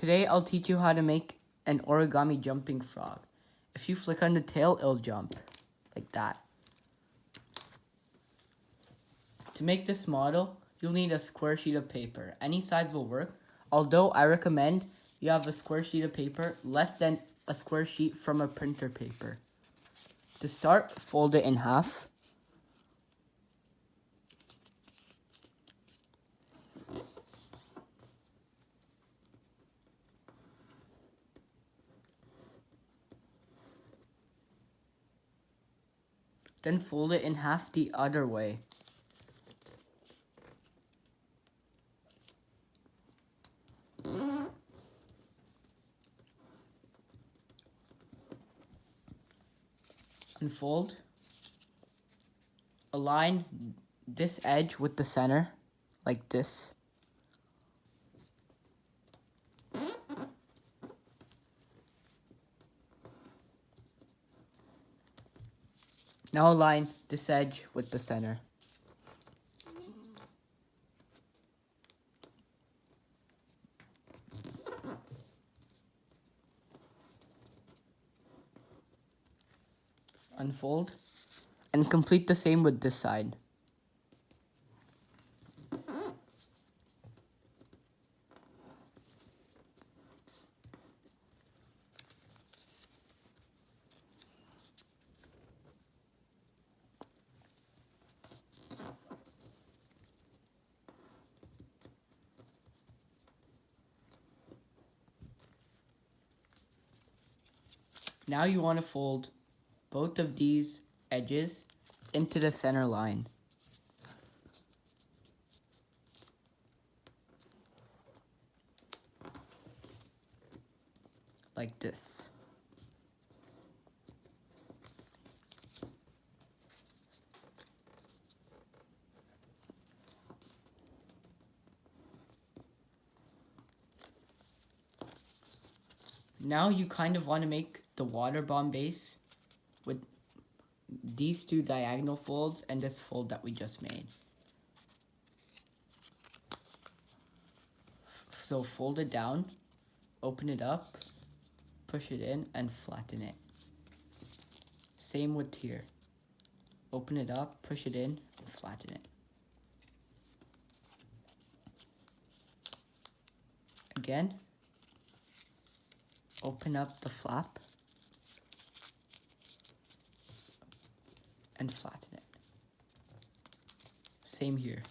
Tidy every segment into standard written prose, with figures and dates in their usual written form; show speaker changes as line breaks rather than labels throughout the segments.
Today I'll teach you how to make an origami jumping frog. If you flick on the tail, it'll jump like that. To make this model, you'll need a square sheet of paper. Any size will work, although I recommend you have a square sheet of paper less than a square sheet from a printer paper. To start, fold it in half. Then fold it in half the other way. Unfold. Align this edge with the center, like this. Now align this edge with the center. Unfold and complete the same with this side. Now you want to fold both of these edges into the center line. Like this. Now you kind of want to make the water bomb base with these two diagonal folds and this fold that we just made. So fold it down, open it up, push it in, and flatten it. Same with here. Open it up, push it in, and flatten it. Again, open up the flap and flatten it. Same here.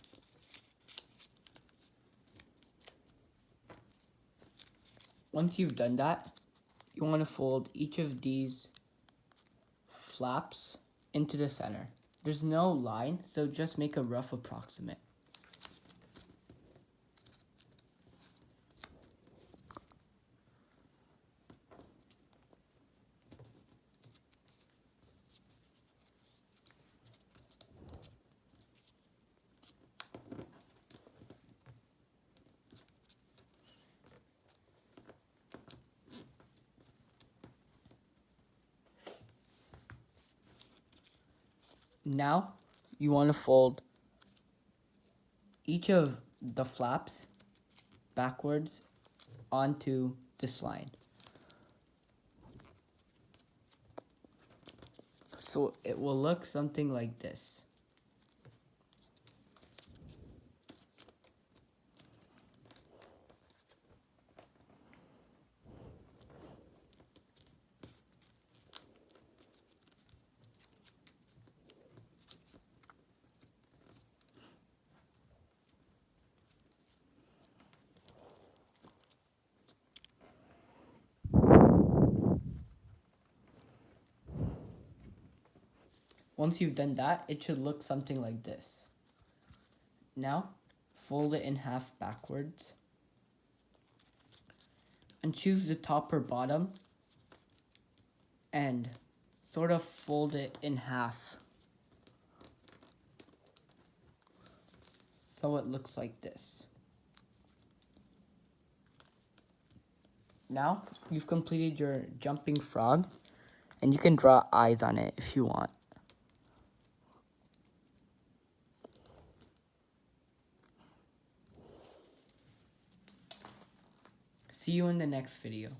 Once you've done that, you want to fold each of these flaps into the center. There's no line, so just make a rough approximate. Now, you want to fold each of the flaps backwards onto this line. So it will look something like this. Once you've done that, it should look something like this. Now, fold it in half backwards and choose the top or bottom and sort of fold it in half so it looks like this. Now, you've completed your jumping frog and you can draw eyes on it if you want. See you in the next video.